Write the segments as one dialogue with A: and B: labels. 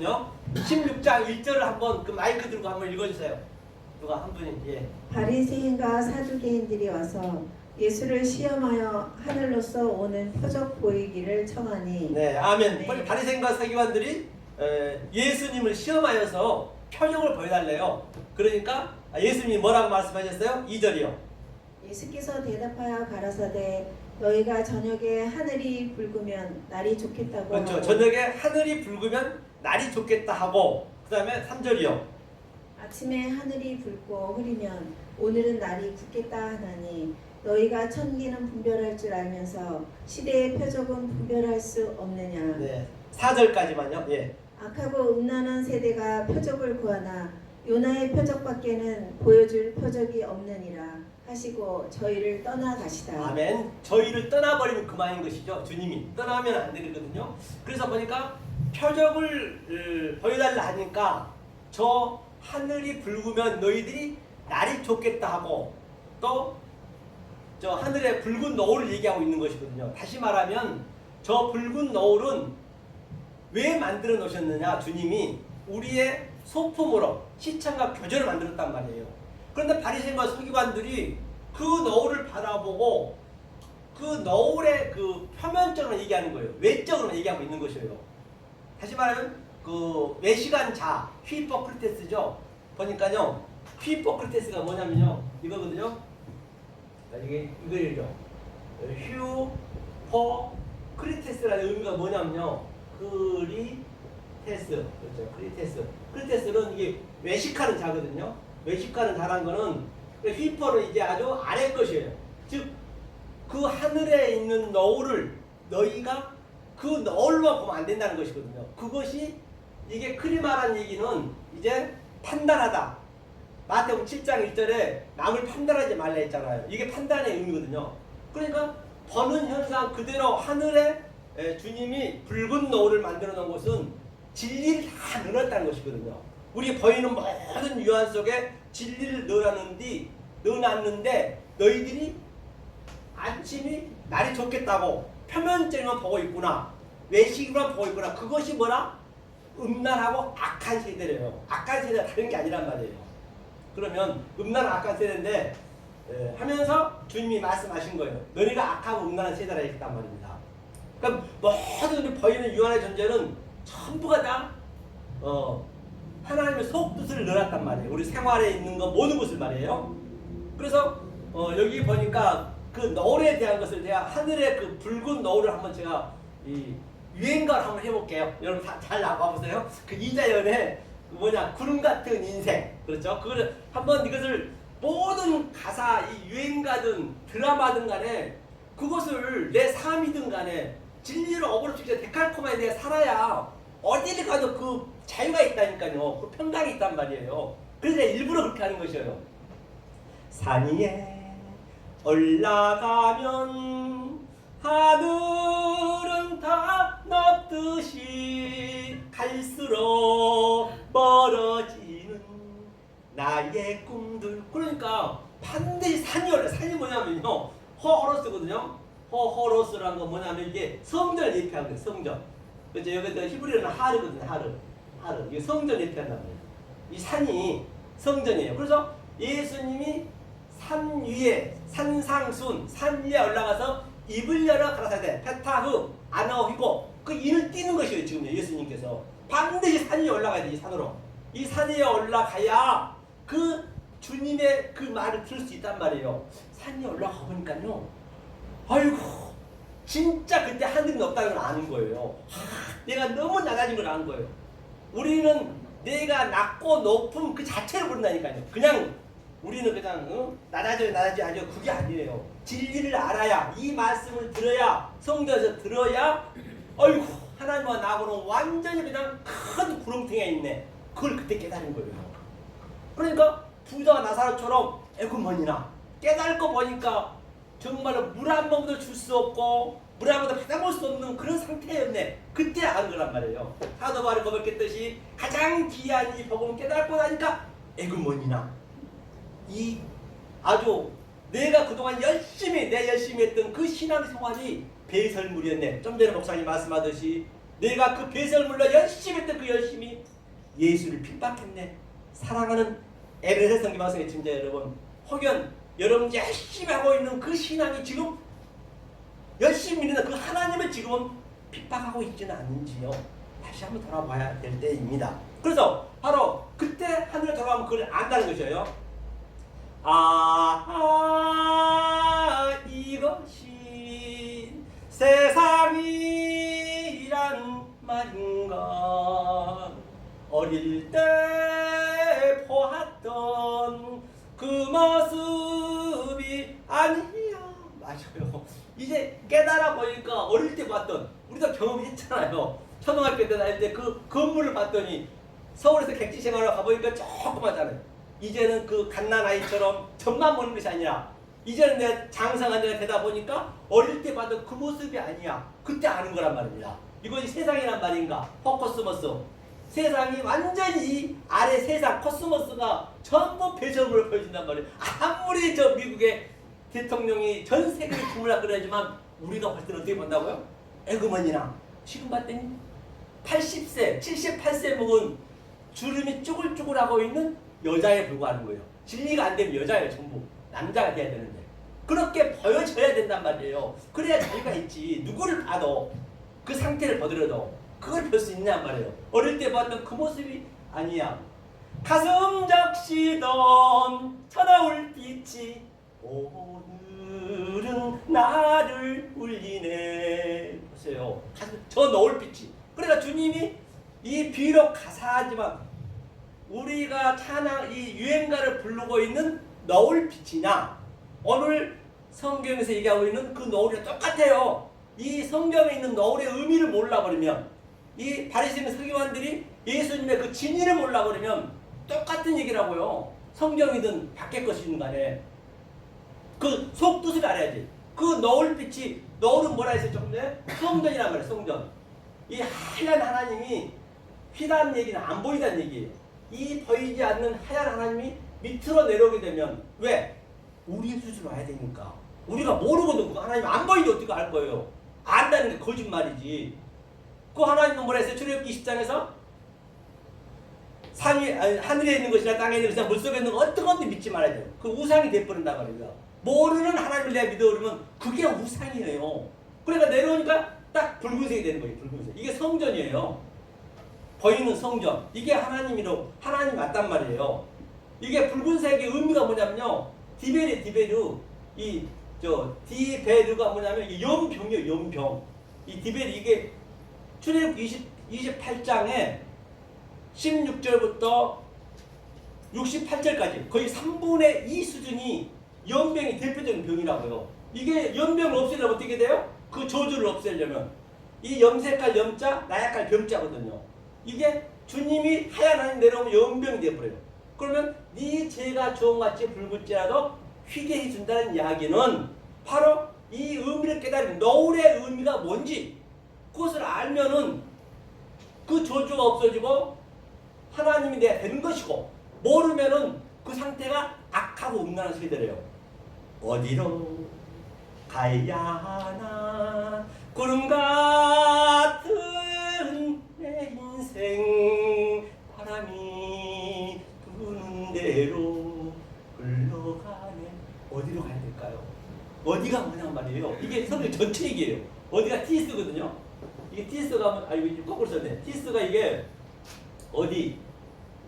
A: 있거든요. 16장 1절을 한번 그 마이크 들고 한번 읽어주세요. 누가 한 분이. 예.
B: 바리새인과 사두개인들이 와서 예수를 시험하여 하늘로서 오는 표적 보이기를 청하니.
A: 네, 아멘.
B: 네.
A: 바리새인과 서기관들이 예수님을 시험하여서 표적을 보여달래요. 그러니까 예수님이 뭐라고 말씀하셨어요? 2절이요.
B: 예수께서 대답하여 가라사대 너희가 저녁에 하늘이 붉으면 날이 좋겠다고
A: 그렇죠.
B: 하고
A: 저녁에 하늘이 붉으면 날이 좋겠다 하고 그 다음에 3절이요.
B: 아침에 하늘이 붉고 흐리면 오늘은 날이 굳겠다 하나니 너희가 천기는 분별할 줄 알면서 시대의 표적은 분별할 수 없느냐.
A: 네, 4절까지만요. 예.
B: 악하고 음란한 세대가 표적을 구하나 요나의 표적밖에는 보여줄 표적이 없느니라 하시고 저희를 떠나가시다.
A: 아멘. 저희를 떠나버리면 그만인 것이죠. 주님이 떠나면 안 되거든요. 그래서 보니까 표적을 보여달라 하니까 저 하늘이 붉으면 너희들이 날이 좋겠다 하고 또 저 하늘에 붉은 노을을 얘기하고 있는 것이거든요. 다시 말하면 저 붉은 노을은 왜 만들어 놓으셨느냐. 주님이 우리의 소품으로 시청과 교제를 만들었단 말이에요. 그런데 바리새인과 서기관들이 그 노을을 바라보고 그 노을의 그 표면적으로 얘기하는 거예요. 외적으로 얘기하고 있는 것이에요. 다시 말하면 그 외시간 자 휘포크리테스죠. 보니까요 휘포크리테스가 뭐냐면요 이거거든요. 이게 이거죠. 휴포크리테스라는 의미가 뭐냐면요 크리테스 그렇죠. 크리테스는 이게 외식하는 자거든요. 외식하는 자란 거는 휘포는 이제 아주 아래 것이에요. 즉 그 하늘에 있는 노을을 너희가 그 노을만 보면 안 된다는 것이거든요. 그것이 이게 크리마라는 얘기는 이제 판단하다. 마태복음 7장 1절에 남을 판단하지 말라 했잖아요. 이게 판단의 의미거든요. 그러니까 보는 현상 그대로 하늘에 주님이 붉은 노을을 만들어 놓은 것은 진리를 다 넣어놨다는 것이거든요. 우리 보이는 모든 유한 속에 진리를 넣어놨는데 너희들이 아침이 날이 좋겠다고 표면적으로만 보고 있구나. 외식으로만 보고 있구나. 그것이 뭐라? 음란하고 악한 세대래요. 악한 세대가 다른 게 아니란 말이에요. 그러면 음란한 악한 세대인데 하면서 주님이 말씀하신 거예요. 너희가 악하고 음란한 세대라 했단 말입니다. 그러니까 모든 우리 보이는 유한의 존재는 전부가 다 하나님의 속뜻을 넣어놨단 말이에요. 우리 생활에 있는 거 모든 것을 말이에요. 그래서 여기 보니까 그 노을에 대한 것을 제가 하늘의 그 붉은 노을을 한번 제가 이 유행가를 한번 해볼게요. 여러분 잘 나와보세요. 그 이자연의 구름 같은 인생. 그렇죠? 그거를 한번 이것을 모든 가사, 이 유행가든 드라마든 간에 그것을 내 삶이든 간에 진리를 어그러지게 데칼코마에 대해 살아야 어디를 가도 그 자유가 있다니까요. 그 평강이 있단 말이에요. 그래서 일부러 그렇게 하는 것이에요. 산 위에 올라가면 하늘은 다 높듯이 갈수록 멀어지는 나의 꿈들. 그러니까 반드시 산이 올라. 산이 뭐냐면요 호호로스거든요. 호호로스라는 건 뭐냐면 이게 성전을 예표하거든요. 성전. 그렇죠? 여기 히브리어는 하르거든요. 하르. 이게 성전 예표한단 말이에요. 이 산이 성전이에요. 그래서 예수님이 산 위에 산상순 산 위에 올라가서 입을 열어 가라사대 페타흐 아나오히고 그 인을 띄는 것이에요. 지금 예수님께서 반드시 산 위에 올라가야 돼. 이 산으로. 이 산 위에 올라가야 그 주님의 그 말을 들을 수 있단 말이에요. 산 위에 올라가 보니까요 아이고 진짜 그때 하늘이 높다는 걸 아는 거예요. 내가 너무 낮아진 걸 아는 거예요. 우리는 내가 낮고 높음 그 자체를 모른다니까요. 그냥 우리는 그냥 낮아져 그게 아니에요. 진리를 알아야 이 말씀을 들어야 성경에서 들어야 어이구 하나님과 나하고는 완전히 그냥 큰 구렁텅이에 있네. 그걸 그때 깨달은 거예요. 그러니까 부자가 나사로처럼 에구머니나 깨달고 보니까 정말로 물 한 모금도 줄 수 없고 물 한 모금도 받아볼 수 없는 그런 상태였네. 그때 안 거란 말이에요. 사도 바울이 고백했듯이 가장 귀한 이 복음을 깨닫고 나니까 에구머니나 이 아주 내가 그동안 열심히 했던 그 신앙 생활이 배설물이었네. 좀 전에 목사님 말씀하듯이 내가 그 배설물로 열심히 했던 그 열심이 예수를 핍박했네. 사랑하는 에베레소 성경방송의 친자 여러분, 혹연 여러분 열심히 하고 있는 그 신앙이 지금 열심히 믿는 그 하나님을 지금은 핍박하고 있지는 않은지요. 다시 한번 돌아봐야 될 때입니다. 그래서 바로 그때 하늘을 돌아가면 그걸 안다는 것이에요. 이것이 세상이란 말인가. 어릴 때 보았던 그 모습이 아니야. 맞아요. 이제 깨달아 보니까 어릴 때 봤던, 우리도 경험했잖아요. 초등학교 때 다닐 때 그 건물을 봤더니 서울에서 객지 생활을 가보니까 조그맣잖아요. 이제는 그 갓난아이처럼 젖만 보는 것이 아니라 이제는 내가 장성한 데가 되다 보니까 어릴 때 봤던 그 모습이 아니야. 그때 아는 거란 말입니다. 이것이 세상이란 말인가? 코스모스. 세상이 완전히 이 아래 세상 코스모스가 전부 배설물을 보여준단 말이에요. 아무리 저 미국의 대통령이 전 세계를 주물러 그러지만 우리가 볼 때는 어떻게 본다고요? 에그먼이나 지금 봤더니 80세, 78세 먹은 주름이 쭈글쭈글하고 있는 여자에 불과하는 거예요. 진리가 안 되면 여자예요. 전부 남자가 돼야 되는데 그렇게 보여져야 된단 말이에요. 그래야 자유가 있지. 누구를 봐도 그 상태를 보더라도 그걸 볼 수 있냔 말이에요. 어릴 때 봤던 그 모습이 아니야. 가슴 적시던 쳐다올 빛이 오늘은 나를 울리네. 보세요. 저 노을빛이. 그러니까 주님이 이 비록 가사하지만 우리가 찬양 이 유행가를 부르고 있는 노을빛이냐 오늘 성경에서 얘기하고 있는 그 노을이 똑같아요. 이 성경에 있는 노을의 의미를 몰라버리면 이 바리새인 서기관들이 예수님의 그 진리를 몰라버리면 똑같은 얘기라고요. 성경이든 밖에 것이든 간에 그 속뜻을 알아야지. 그 노을빛이, 노을은 뭐라 했어요? 조금 전에? 성전이란 말이에요. 성전. 이 하얀 하나님이 휘다는 얘기는 안 보이다는 얘기예요. 이 보이지 않는 하얀 하나님이 밑으로 내려오게 되면 왜? 우리 수준으로 와야 되니까. 우리가 모르거든. 그 하나님 안 보이는데 어떻게 알 거예요? 안다는 게 거짓말이지. 그 하나님은 뭐라 했어요? 출애굽기 20장에서 하늘에 있는 것이나 땅에 있는 것이나 물속에 있는 것 어떤 건지 믿지 말아야 돼요. 그 우상이 돼버린다 말이에요. 모르는 하나님을 내가 믿어버리면 그게 우상이에요. 그러니까 내려오니까 딱 붉은색이 되는 거예요. 붉은색. 이게 성전이에요. 보이는 성전. 이게 하나님이로 하나님 맞단 말이에요. 이게 붉은색의 의미가 뭐냐면요. 디베르 디베르가 뭐냐면 이게 연병이에요. 연병. 이 디베르 이게 출애굽 28장에 16절부터 68절까지 거의 3분의 2 수준이 연병이 대표적인 병이라고요. 이게 연병을 없애려면 어떻게 돼요? 그 저주를 없애려면 이 염색할 염자, 나약할 병자거든요. 이게 주님이 하얀 하늘 내려오면 연병이 되어버려요. 그러면 네 죄가 주홍같이 붉을지라도 휘게 해준다는 이야기는 바로 이 의미를 깨달으면 노을의 의미가 뭔지 그것을 알면은 그 저주가 없어지고 하나님이 내가 되는 것이고 모르면은 그 상태가 악하고 음란한 소리들이에요. 어디로 가야 하나 구름 같은 내 인생 바람이 부는 대로 흘러가네. 어디로 가야 될까요? 어디가 뭐냔 말이에요. 이게 성경 전체 얘기예요. 어디가 티스거든요. 이게 티스가 이거 거꾸로 썼네. 티스가 이게 어디.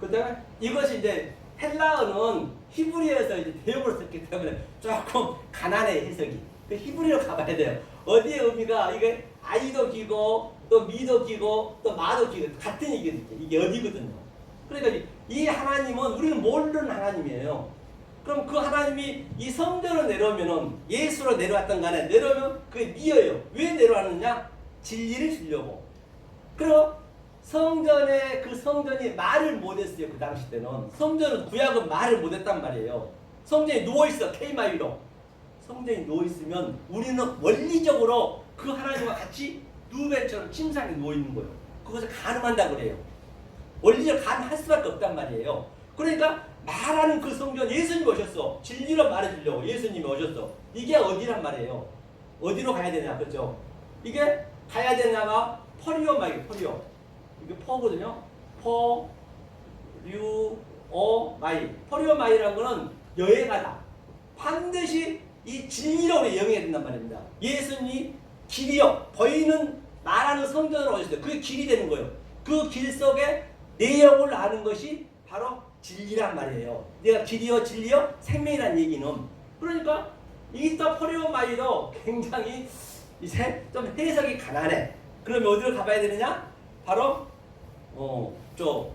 A: 그다음에 이것이 이제 헬라어는 히브리어에서 이제 대역으로 썼기 때문에 조금 가난해 해석이. 그 히브리어로 가봐야 돼요. 어디의 의미가 이게 아이도 기고 또 미도 기고 또 마도 기고 같은 얘기거든요. 이게 어디거든요. 그러니까 이 하나님은 우리는 모르는 하나님이에요. 그럼 그 하나님이 이 성전으로 내려오면은 예수로 내려왔던 간에 내려오면 그게 미어요. 왜 내려왔느냐? 진리를 주려고. 그리고 성전에 그 성전이 말을 못했어요. 그 당시 때는 성전은 구약은 말을 못했단 말이에요. 성전이 누워있어. K마이로 성전이 누워있으면 우리는 원리적으로 그 하나님과 같이 누벤처럼 침상에 누워있는 거예요. 그것을 가늠한다 그래요. 원리적으로 가늠할 수밖에 없단 말이에요. 그러니까 말하는 그 성전 예수님이 오셨어. 진리로 말해주려고 예수님이 오셨어. 이게 어디란 말이에요. 어디로 가야 되냐 그렇죠. 이게 가야 되냐가 퍼리오 마이 퍼리오. 이게 퍼거든요. 퍼, 류, 어, 마이. 퍼리오 마이라는 거는 여행하다. 반드시 이 진리로 영해야 된단 말입니다. 예수님이 길이요. 보이는 말하는 성전을 오셨어요. 그게 길이 되는 거예요. 그 길 속에 내용을 아는 것이 바로 진리란 말이에요. 내가 길이요 진리요 생명이란 얘기는. 그러니까 이또 퍼리오 마이도 굉장히 이제 좀 해석이 가난해. 그러면 어디로 가봐야 되느냐? 바로 저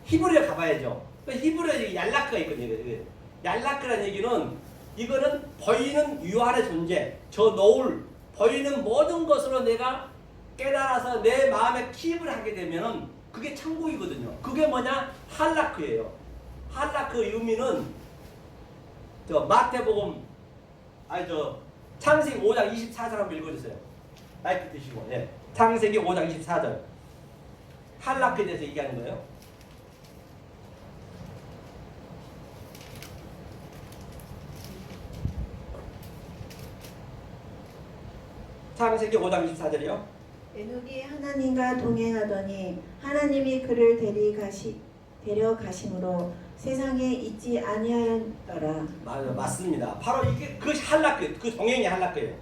A: 히브리에 가봐야죠. 히브리에 얄라크가 있거든요. 얄라크라는 얘기는 이거는 보이는 유한의 존재, 저 노을, 보이는 모든 것으로 내가 깨달아서 내 마음에 킵을 하게 되면은 그게 천국이거든요. 그게 뭐냐? 할라크예요. 할라크 의미는 저 마태복음 창세기 5장 24절 한번 읽어주세요. 마이크 드시고. 예. 창세기 5장 24절. 할라크에 대해서 얘기하는 거예요. 창세기 5장 24절이요.
B: 에녹이 하나님과 동행하더니 하나님이 그를 데려가심으로 세상에 있지 아니하였더라.
A: 맞습니다. 바로 이게 그 할라크, 그 동행이 할라크예요.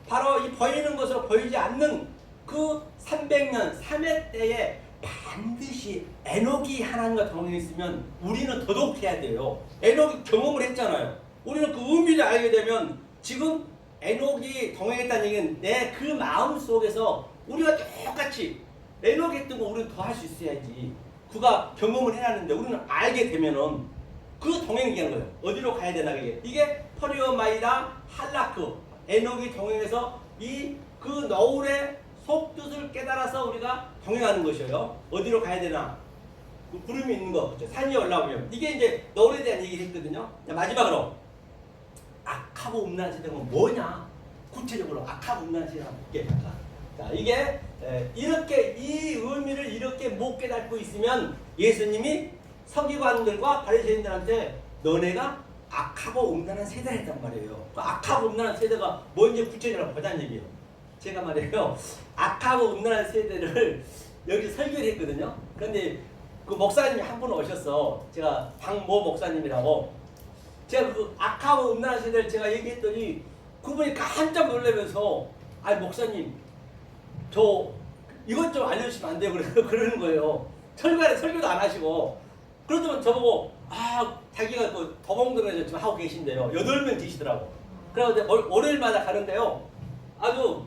A: 바로 이 보이는 것으로 보이지 않는 그 300년 3회 때에 반드시 에녹이 하나님과 동행했으면 우리는 더더욱해야 돼요. 에녹이 경험을 했잖아요. 우리는 그 의미를 알게 되면 지금 에녹이 동행했다는 얘기는 내 그 마음 속에서 우리가 똑같이 에녹이 했던 거 우리는 더 할 수 있어야지. 그가 경험을 해놨는데 우리는 알게 되면은 그 동행 얘기하는 거예요. 어디로 가야 되나 이게 퍼리오 마이다 할라크 에녹이 동행해서 이 그 노을의 속뜻을 깨달아서 우리가 동행하는 것이에요. 어디로 가야 되나? 그 구름이 있는 거, 그렇죠? 산이 올라오면 이게 이제 노을에 대한 얘기를 했거든요. 자, 마지막으로 악하고 음란한 세대가 뭐냐? 구체적으로 악하고 음란한 세대가 볼게요. 자, 이게 이렇게 이 의미를 이렇게 못 깨닫고 있으면 예수님이 서기관들과 바리새인들한테 너네가 악하고 음란한 세대를 했단 말이에요. 그 악하고 음란한 세대가 뭔지 구체적으로 보자는 얘기예요. 제가 말이에요. 악하고 음란한 세대를 여기 설교를 했거든요. 그런데 그 목사님이 한 분 오셨어. 제가 박모 목사님이라고. 제가 그 악하고 음란한 세대를 제가 얘기했더니 그분이 깜짝 놀라면서 아니 목사님 저 이것 좀 알려주시면 안 돼요? 그러는 거예요. 설교도 안 하시고. 그러더니 저보고 자기가 그 도봉동에서 지금 하고 계신데요. 8명 계시더라고. 그래서 월요일마다 가는데요. 아주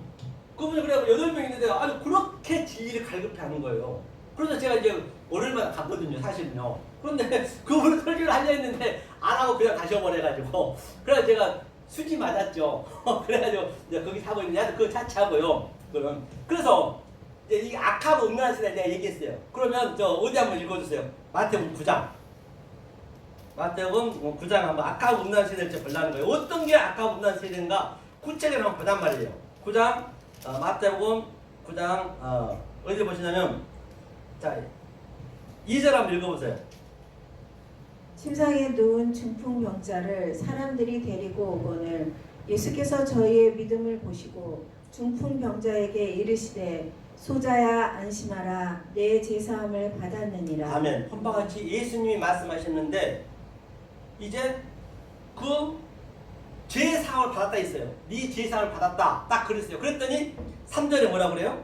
A: 그분이 그래서 8명 있는데요. 아주 그렇게 진리를 갈급해 하는 거예요. 그래서 제가 이제 월요일마다 갔거든요. 사실은요. 그런데 그분은 설교를 하려 했는데 안 하고 그냥 가셔버려가지고. 그래서 제가 수지 맞았죠. 그래가지고 이제 거기 사고 있는데 그거 자체하고요. 그래서 이제 이 악하고 음란한 세대 내가 얘기했어요. 그러면 저 어디 한번 읽어주세요. 마태복음 9장. 마태복음 9장 한번 악하고 음란한 세대를 좀 보려는 거예요. 어떤 게 악하고 음란한 세대인가 구체적으로 한번 보단 말이에요. 9장 마태복음 9장 어디 보시냐면 자 2절 한번 읽어보세요.
B: 침상에 누운 중풍병자를 사람들이 데리고 오거늘 예수께서 저희의 믿음을 보시고 중풍병자에게 이르시되 소자야 안심하라 내 제사함을 받았느니라.
A: 아멘. 헌바같이 예수님이 말씀하셨는데 이제 그 제사함을 받았다 했어요. 네 제사함을 받았다 딱 그랬어요. 그랬더니 3절에 뭐라고 그래요?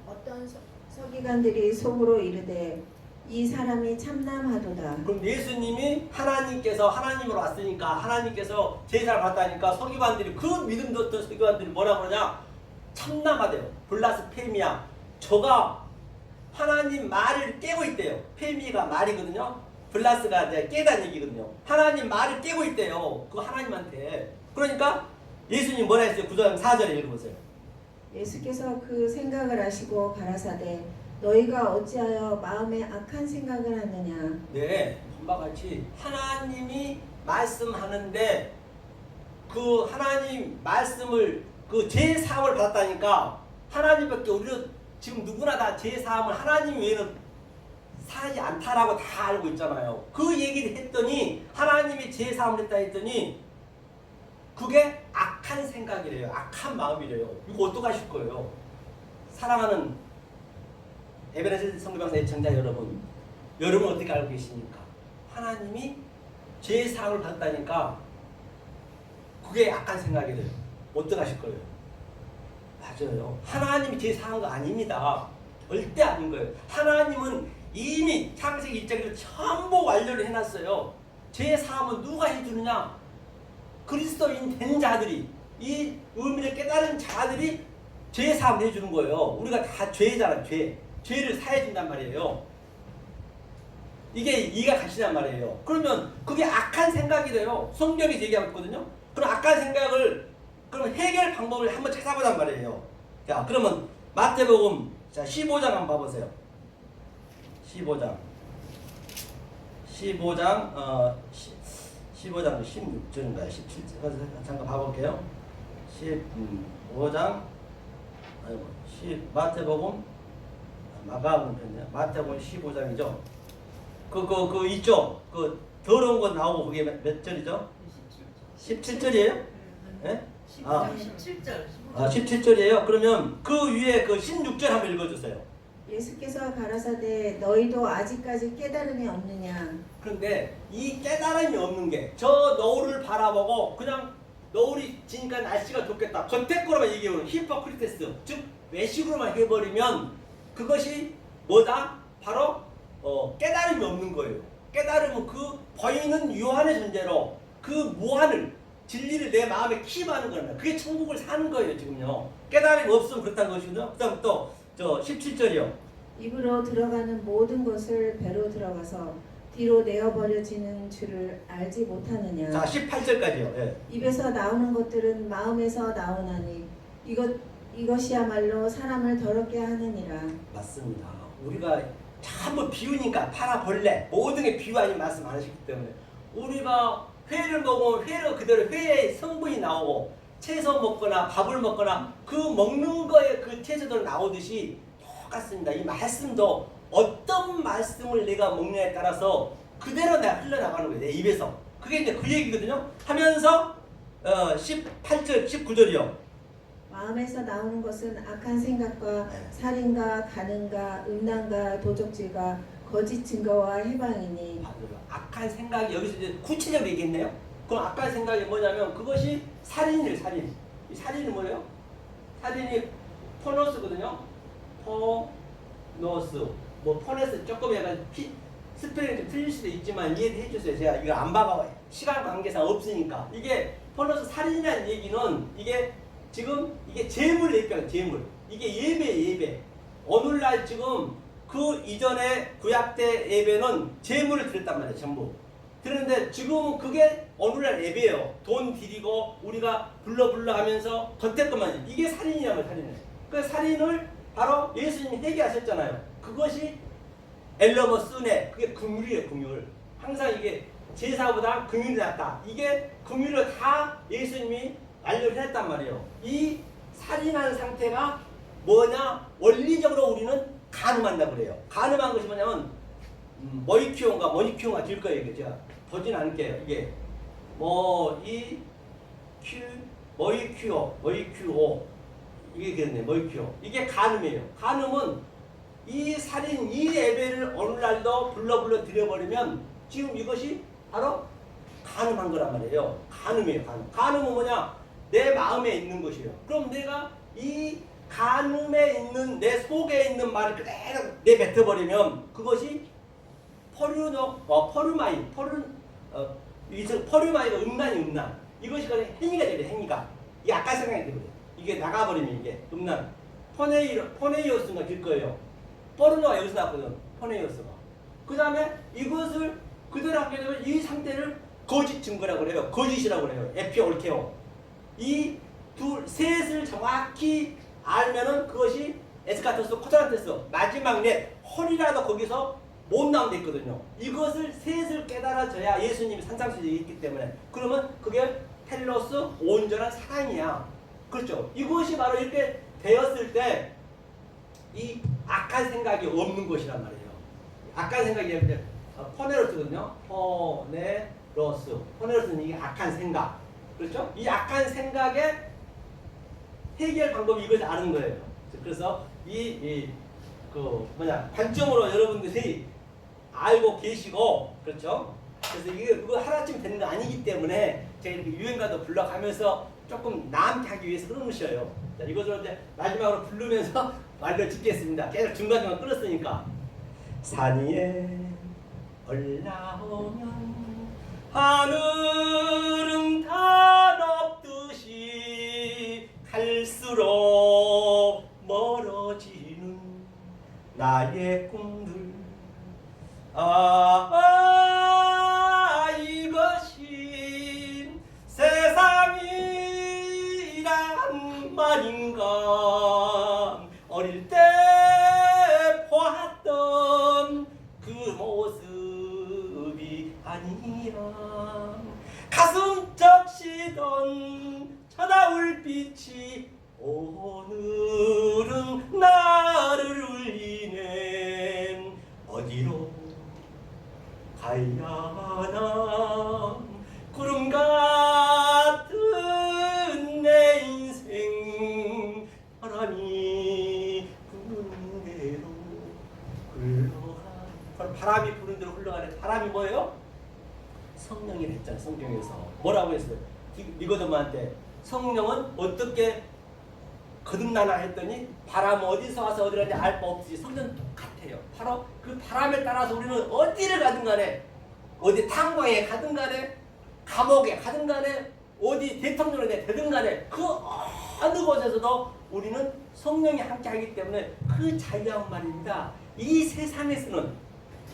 B: 어떤 서기관들이 속으로 이르되 이 사람이 참남하도다.
A: 그럼 예수님이 하나님으로 왔으니까 하나님께서 제사를 받았다니까 서기관들이 그 믿음 뒀던 서기관들이 뭐라 그러냐? 참남하대요. 블라스페미아. 저가 하나님 말을 깨고 있대요. 페미가 말이거든요. 블라스가 이제 깨다는 얘기거든요. 하나님 말을 깨고 있대요. 그 하나님한테. 그러니까 예수님 뭐라 했어요? 9장 4절에 읽어보세요.
B: 예수께서 그 생각을 하시고 가라사대 너희가 어찌하여 마음에 악한 생각을 하느냐.
A: 네, 본바 같이 하나님이 말씀하는데 그 하나님 말씀을 그 제사함을 받았다니까 하나님밖에 우리는 지금 누구나 다 제사함을 하나님 외에는 사지 않다라고 다 알고 있잖아요. 그 얘기를 했더니 하나님이 제사함을 했다 했더니 그게 악한 생각이래요. 악한 마음이래요. 이거 어떡하실 거예요? 사랑하는 에베네셀 성교방송 애청자 여러분, 여러분 어떻게 알고 계십니까? 하나님이 죄의 사함을 받았다니까 그게 약간 생각이 돼요. 어떻게 하실 거예요? 맞아요. 하나님이 죄 사한 거 아닙니다. 절대 아닌 거예요. 하나님은 이미 창세기 1장에서 전부 완료를 해놨어요. 죄 사함은 누가 해주느냐? 그리스도인 된 자들이, 이 의미를 깨달은 자들이 죄 사함을 해주는 거예요. 우리가 다 죄잖아요. 죄를 사해준단 말이에요. 이게 이해가 가시단 말이에요. 그러면 그게 악한 생각이래요. 성경이 얘기하고 있거든요. 그럼 악한 생각을, 그럼 해결 방법을 한번 찾아보단 말이에요. 자, 그러면 마태복음 15장 한번 봐보세요. 15장 16절인가요? 17절 잠깐 봐볼게요. 15장 마태복음 마가복음 편이요. 마태복음 15장이죠. 그 있죠. 그 더러운 거 나오고 그게 몇 절이죠? 17절이에요? 예?
C: 17절.
A: 17절이에요. 그러면 그 위에 그 16절 한번 읽어주세요.
B: 예수께서 가라사대 너희도 아직까지 깨달음이 없느냐.
A: 그런데 이 깨달음이 없는 게 저 노을을 바라보고 그냥 노을이 지니까 날씨가 좋겠다. 겉에 거로만 얘기해보는 히포크리테스, 즉 외식으로만 해버리면 그것이 뭐다? 바로 깨달음이 없는 거예요. 깨달음은 그 보이는 유한의 존재로 그 무한을, 진리를 내 마음에 킵하는 거예요. 그게 천국을 사는 거예요. 지금요. 깨달음이 없으면 그렇다는 것이거든요. 그 다음 또 저 17절이요.
B: 입으로 들어가는 모든 것을 배로 들어가서 뒤로 내어버려지는 줄을 알지 못하느냐.
A: 자 18절까지요. 예.
B: 입에서 나오는 것들은 마음에서 나오나니 이것이야말로 사람을 더럽게 하느니라.
A: 맞습니다. 우리가 전부 비유니까 파라 벌레 모든 게 비유 아닌 말씀 안 하시기 때문에 우리가 회를 먹으면 회를 그대로 회의 성분이 나오고 채소 먹거나 밥을 먹거나 그 먹는 거에 그 채소들 나오듯이 똑같습니다. 이 말씀도 어떤 말씀을 내가 먹느냐에 따라서 그대로 내가 흘러나가는 거예요. 내 입에서. 그게 이제 그 얘기거든요. 하면서 18절 19절이요.
B: 마음에서 나오는 것은 악한 생각과 살인과 간음과 음란과 도적질과 거짓 증거와 해방이니.
A: 악한 생각이 여기서 이제 구체적으로 얘기했네요. 그럼 악한 생각이 뭐냐면 그것이 살인이에요. 살인. 이 살인이 뭐예요? 살인이 포노스거든요. 포노스. 뭐 포네스 조금 약간 스펠링이 좀 틀릴 수도 있지만 이해해 주세요. 제가 이거 안 봐가 시간 관계상 없으니까. 이게 포노스 살인이라는 얘기는 이게 지금 이게 재물 얘기예요. 재물. 이게 예배. 오늘날 지금 그 이전에 구약 때 예배는 재물을 드렸단 말이에요. 전부. 그런데 지금은 그게 오늘날 예배예요. 돈 드리고 우리가 불러 하면서 겉에 것만. 이게 살인이라면 살인이에요. 그 살인을 바로 예수님이 해결하셨잖아요. 그것이 엘러머스네. 그게 긍휼이에요. 긍휼. 항상 이게 제사보다 긍휼이 낫다. 이게 긍휼을 다 예수님이 완료를 했단 말이에요. 이 살인하는 상태가 뭐냐? 원리적으로 우리는 간음한다고 그래요. 간음한 것이 뭐냐면 머니큐온가 될 거예요. 이게 제가 보진 않을게요. 이게 머이큐오 이게 그랬네. 머이큐오 이게 간음이에요. 간음은 이 살인 이 예배를 오늘날도 불러 드려버리면 지금 이것이 바로 간음한 거란 말이에요. 간음이에요. 간음은 뭐냐? 내 마음에 있는 것이에요. 그럼 내가 이 간음에 있는 내 속에 있는 말을 그대로 내뱉어버리면 그것이 퍼류마이가 음란. 이것이 행위가 되래. 행위가. 이게 아까 생각이 되거든요. 이게 나가버리면 이게 음란. 포네이오스가 될 거예요. 포르노가 여기서 나왔거든. 포네이오스가. 그 다음에 이것을 그대로 하게 되면 이 상태를 거짓 증거라고 해요. 거짓이라고 해요. 에피올케오. 이 셋을 정확히 알면은 그것이 에스카토스 코드란테스 마지막 넷 홀이라도 거기서 못 나온 데 있거든요. 이것을 셋을 깨달아져야 예수님이 산상수에 있기 때문에 그러면 그게 텔로스 온전한 사랑이야. 그렇죠. 이것이 바로 이렇게 되었을 때 이 악한 생각이 없는 것이란 말이에요. 악한 생각이 이제 포네로스거든요. 포네로스는 이게 악한 생각. 그렇죠? 이 악한 생각의 해결 방법이 이것을 아는 거예요. 그래서 그 관점으로 여러분들이 알고 계시고 그렇죠? 그래서 이게 그거 하루아침 되는 거 아니기 때문에 제가 이렇게 유행가도 불러가면서 조금 나한테 하기 위해서 끊으셔요. 자, 이것을 이제 마지막으로 부르면서 말을 짓겠습니다. 계속 중간중간 끊었으니까. 산 위에 올라오면 하늘은 다 높듯이 갈수록 멀어지는 나의 꿈들 이것이 세상이란 말인가 어릴 때 보았던 그 모습이 아니라 가슴 적시던 쳐다올 빛이 오늘은 나를 울리네 어디로 가야 하나 구름 같은 내 인생 바람이 부는 대로 흘러가 바람이 부는 대로 흘러가네. 바람이 뭐예요? 성령이라 했잖아. 성경에서 뭐라고 했어요? 니고데모한테 성령은 어떻게 거듭나나 했더니 바람 어디서 와서 어디로 가는지 알 바 없듯이 성령은 똑같아요. 바로 그 바람에 따라서 우리는 어디를 가든 간에 어디 탄광에 가든 간에 감옥에 가든 간에 어디 대통령에 되든 간에 그 어느 곳에서도 우리는 성령이 함께하기 때문에 그 자유한 말입니다. 이 세상에서는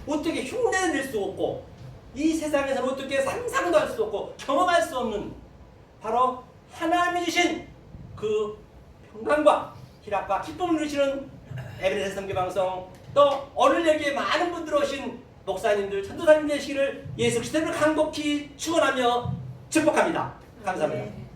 A: 어떻게 흉내낼 수 없고 이 세상에서는 어떻게 상상도 할 수 없고 경험할 수 없는 바로 하나님이 주신 그 평강과 희락과 기쁨을 누리시는 에베네셀 선교방송 또 오늘 여기에 많은 분들 오신 목사님들 전도사님 되시기를 예수 그리스도를 간곡히 축원하며 축복합니다. 감사합니다.
B: 네.